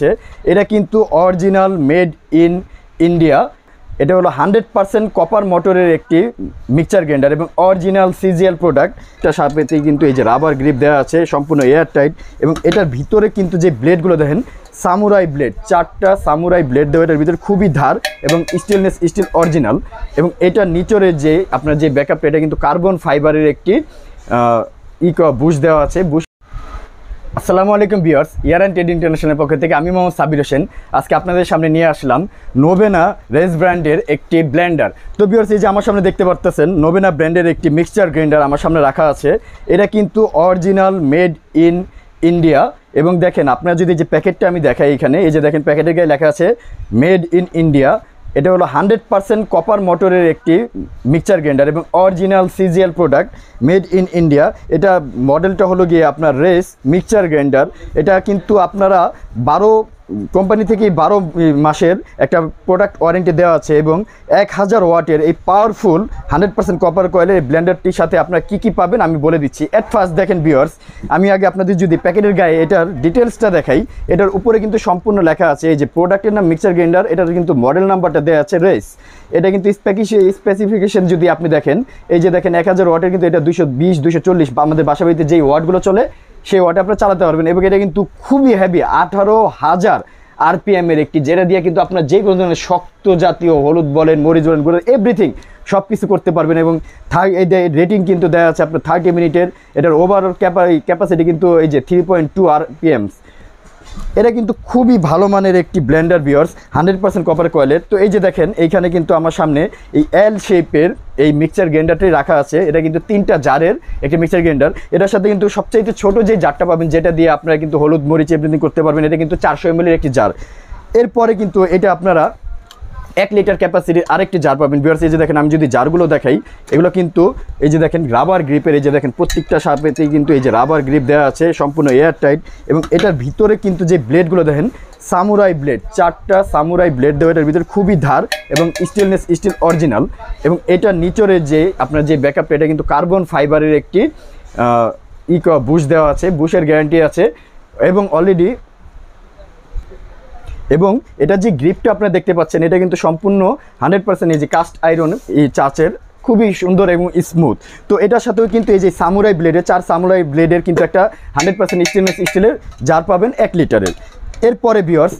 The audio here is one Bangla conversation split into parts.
আছে, এটা কিন্তু অরিজিনাল মেড ইন ইন্ডিয়া। এটা হলো 100% কপার মোটরের একটি মিক্সচার গ্রাইন্ডার এবং অরিজিনাল সিজিএল প্রোডাক্ট। এটা সাথেই কিন্তু এই যে রাবার গ্রিপ দেওয়া আছে, সম্পূর্ণ এয়ার টাইট, এবং এটার ভিতরে কিন্তু যে ব্লেডগুলো দেখেন সামুরাই ব্লেড, 4টা সামুরাই ব্লেড দেওয়া, এটার ভিতরে খুবই ধার এবং স্টিলনেস স্টিল অরিজিনাল। এবং এটার নিচরে যে আপনার যে ব্যাকআপটা, এটা কিন্তু কার্বন ফাইবারের একটি বুশ দেওয়া আছে। আসসালামু আলাইকুম viewers, year and trade international পক্ষ থেকে আমি মোহাম্মদ সাবির হোসেন আজকে আপনাদের সামনে নিয়ে আসলাম নোবেনা রেস ব্র্যান্ডের একটি ব্লেন্ডার। তো ভিউয়ার্স, এই যে আমার সামনে দেখতে পারতেছেন নোবেনা ব্র্যান্ডের একটি মিক্সচার গ্রাইন্ডার আমার সামনে রাখা আছে। এটা কিন্তু অরিজিনাল মেড ইন ইন্ডিয়া। এবং দেখেন, আপনার যদি যে প্যাকেটটা আমি দেখাই এখানে, এই যে দেখেন প্যাকেটের গায়ে লেখা আছে মেড ইন ইন্ডিয়া। এটা হলো 100% কপার মোটরের একটি মিক্সচার গ্রাইন্ডার এবং original CGL product, made in India. এটা মডেলটা হলো গিয়ে আপনার রেস মিক্সচার গ্রাইন্ডার। এটা কিন্তু আপনারা 12 কোম্পানি থেকে 12 মাসের একটা প্রোডাক্ট ওয়ারেন্টি দেওয়া আছে এবং 1000 ওয়াটের এই পাওয়ারফুল 100% কপার কয়েলের এই ব্লেন্ডারটির সাথে আপনারা কী কী পাবেন আমি বলে দিচ্ছি। এট ফার্স্ট দেখেন ভিউয়ার্স, আমি আগে আপনাদের যদি প্যাকেটের গায়ে এটার ডিটেলসটা দেখাই, এটার উপরে কিন্তু সম্পূর্ণ লেখা আছে এই যে প্রোডাক্টের নাম মিক্সচার গ্রাইন্ডার, এটার কিন্তু মডেল নাম্বারটা দেওয়া আছে রেস। এটা কিন্তু স্পেসিফিকেশন যদি আপনি দেখেন, এই যে দেখেন 1000 ওয়াটের, কিন্তু এটা 220 240 বা আমাদের বাসাবাড়িতে যেই ওয়াটগুলো চলে সেই ওয়াটে আপনারা চালাতে পারবেন। এবং এটা কিন্তু খুবই হেভি, 18,000 RPM এর একটি, যেটা দিয়ে কিন্তু আপনার যে কোনো ধরনের শক্ত জাতীয় হলুদ বলেন, মরিচ বলেন, এভরিথিং সব কিছু করতে পারবেন। এবং রেটিং কিন্তু দেওয়া আছে আপনার 30 মিনিটের। এটার ওভারঅল ক্যাপাসিটি কিন্তু এই যে 3.2 RPM। এটা কিন্তু খুবই ভালো মানের একটি ব্লেন্ডার ভিউয়ার্স, 100% কপার কয়েলের। তো এই যে দেখেন এইখানে কিন্তু আমার সামনে এই এল শেপের এই মিক্সচার গ্রাইন্ডারটি রাখা আছে। এটা কিন্তু 3টা জারের একটি মিক্সচার গ্রাইন্ডার। এটার সাথে কিন্তু সবচাইতে ছোট যে জারটা পাবেন, যেটা দিয়ে আপনারা কিন্তু হলুদ মরিচ এভরিথিং করতে পারবেন, এটা কিন্তু 400 ml একটি জার। এরপরে কিন্তু এটা আপনারা 1 লিটার ক্যাপাসিটির আরেকটি জার পাবেন ভিউয়ার্স। এই যে দেখেন, আমি যদি জারগুলো দেখাই, এগুলো কিন্তু এই যে দেখেন রাবার গ্রিপের, এই যে দেখেন প্রত্যেকটা সাপেতেই কিন্তু এই যে রাবার গ্রিপ দেওয়া আছে, সম্পূর্ণ এয়ার টাইট। এবং এটার ভিতরে কিন্তু যে ব্লেডগুলো দেখেন সামুরাই ব্লেড, 4টা সামুরাই ব্লেড দেওয়া, এটার ভিতরে খুবই ধার এবং স্টিলনেস স্টিল অরিজিনাল। এবং এটার নিচরে যে আপনার যে ব্যাকআপটা, এটা কিন্তু কার্বন ফাইবারের একটি বুশ দেওয়া আছে, বুশের গ্যারান্টি আছে। এবং অলরেডি এবং এটা যে গ্রিপটা আপনারা দেখতে পাচ্ছেন, এটা কিন্তু সম্পূর্ণ 100% এই যে কাস্ট আয়রন এই চাচের, খুবই সুন্দর এবং স্মুথ। তো এটার সাথেও কিন্তু এই যে সামুরাই ব্লেডের 4 সামুরাই ব্লেডের কিন্তু একটা 100% স্টেনলেস স্টিলের জার পাবেন 1 লিটারের। এরপরে ভিউয়ার্স,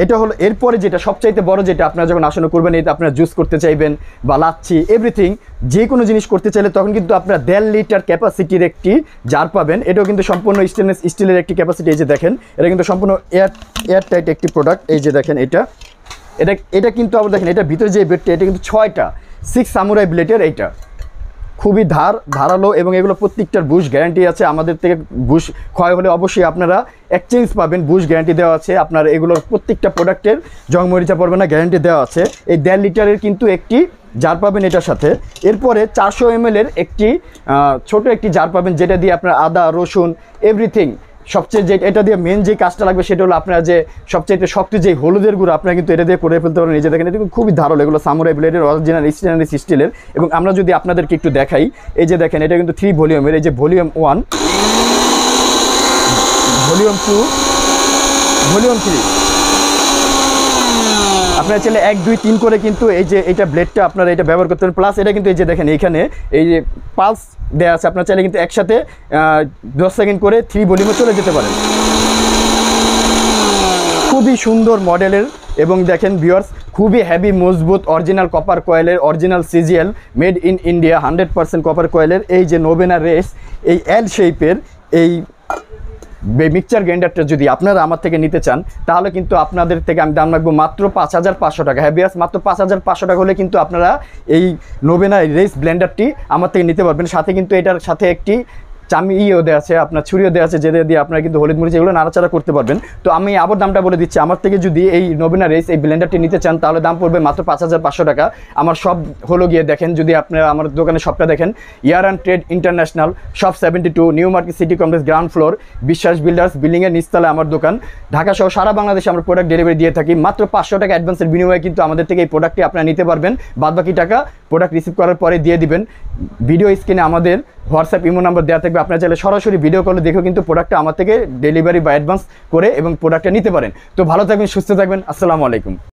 এটা হলো এরপরে যেটা সবচাইতে বড়, যেটা আপনারা যখন আসলে করবেন, এটা আপনারা জুস করতে চাইবেন বা লাচ্ছি এভরিথিং যে কোনো জিনিস করতে চাইলে, তখন কিন্তু আপনারা 1.5 লিটার ক্যাপাসিটির একটি জার পাবেন। এটাও কিন্তু সম্পূর্ণ স্টেনলেস স্টিলের একটি ক্যাপাসিটি। এই যে দেখেন, এটা কিন্তু সম্পূর্ণ এয়ার টাইট একটি প্রোডাক্ট। এই যে দেখেন এটা কিন্তু আবার দেখেন, এটার ভিতরে যে ব্লেডটা, এটা কিন্তু 6টা 6 সামুরাই ব্লেডের। এইটা খুবই ধারালো এবং এগুলো প্রত্যেকটার বুশ গ্যারান্টি আছে। আমাদের থেকে বুশ ক্ষয় হলে অবশ্যই আপনারা এক্সচেঞ্জ পাবেন, বুশ গ্যারান্টি দেওয়া আছে। আপনার এগুলোর প্রত্যেকটা প্রোডাক্টের জং মরিচা পড়বে না, গ্যারান্টি দেওয়া আছে। এই 1.5 লিটারের কিন্তু একটি জার পাবেন এটার সাথে। এরপরে 400 ml এর একটি ছোট একটি জার পাবেন, যেটা দিয়ে আপনার আদা রসুন এভরিথিং সবচেয়ে যে এটা দিয়ে মেন যে কাজটা লাগবে, সেটা হলো আপনার যে সবচেয়ে শক্ত যে হলুদের গুঁড়ো, আপনারা কিন্তু এটা দিয়ে করে ফেলতে পারেন। এই যে দেখেন, এটা খুবই ধারালো, এগুলো সামুরাই ব্লেডের অরিজিনাল স্টেনলেস স্টিলের। এবং আমরা যদি আপনাদেরকে একটু দেখাই, এই যে দেখেন, এটা কিন্তু 3 ভলিউমের। এই যে ভলিউম 1, ভলিউম 2, ভলিউম 3। আপনারা চাইলে 1 2 3 করে কিন্তু এই যে এটা ব্লেডটা আপনারা এটা ব্যবহার করতে পারেন। প্লাস এটা কিন্তু এই যে দেখেন এইখানে এই যে পালস দেওয়া আছে, আপনারা চাইলে কিন্তু একসাথে 10 সেকেন্ড করে 3 ভলিউমে চলে যেতে পারেন। খুবই সুন্দর মডেলের। এবং দেখেন ভিউয়ার্স, খুবই হেভি মজবুত অরিজিনাল কপার কয়েলের, original CGL made in India 100% copper কয়েলের এই যে নোবেনা রেস এই এল শেপের এই মিক্সচার গ্রাইন্ডারটা যদি আপনারা আমার থেকে নিতে চান, তাহলে কিন্তু আপনাদের থেকে আমি দাম রাখবো মাত্র 5500 টাকা। হ্যাঁ ভিউয়ার্স, মাত্র 5500 টাকা হলে কিন্তু আপনারা এই নোবেনা রেস ব্লেন্ডারটি আমার থেকে নিতে পারবেন। সাথে কিন্তু এটার সাথে একটি চামিও দেওয়া আছে, আপনার ছুরিও দেওয়া আছে, যেটা দিয়ে আপনারা কিন্তু হলুদ মরিচ এগুলো নাড়াচাড়া করতে পারবেন। তো আমি আবার দামটা বলে দিচ্ছি, আমার থেকে যদি এই নোবেনা রেস এই ব্লেন্ডারটি নিতে চান, তাহলে দাম পড়বে মাত্র 5500 টাকা। আমার সব হলো গিয়ে দেখেন, যদি আপনারা আমার দোকানে শপটা দেখেন, year and trade international, shop 72, New Market City Complex, ground floor, Biswas builders বিল্ডিংয়ের নিচতলায় আমার দোকান। ঢাকা সহ সারা বাংলাদেশে আমরা প্রোডাক্ট ডেলিভারি দিয়ে থাকি। মাত্র 500 টাকা অ্যাডভান্সের বিনিময়ে কিন্তু আমাদের থেকে এই প্রোডাক্টটি আপনারা নিতে পারবেন। বাদবাকি টাকা প্রোডাক্ট রিসিভ করার পরে দিয়ে দিবেন। ভিডিও স্ক্রিনে আমাদের হোয়াটসঅ্যাপ ইমো নাম্বার দেওয়া থাকবে, আপনার চাইলে সরাসরি ভিডিও কলে দেখেও কিন্তু প্রোডাক্টটা আমার থেকে ডেলিভারি বা অ্যাডভান্স করে এবং প্রোডাক্টটা নিতে পারেন। তো ভালো থাকবেন, সুস্থ থাকবেন, আসসালামু আলাইকুম।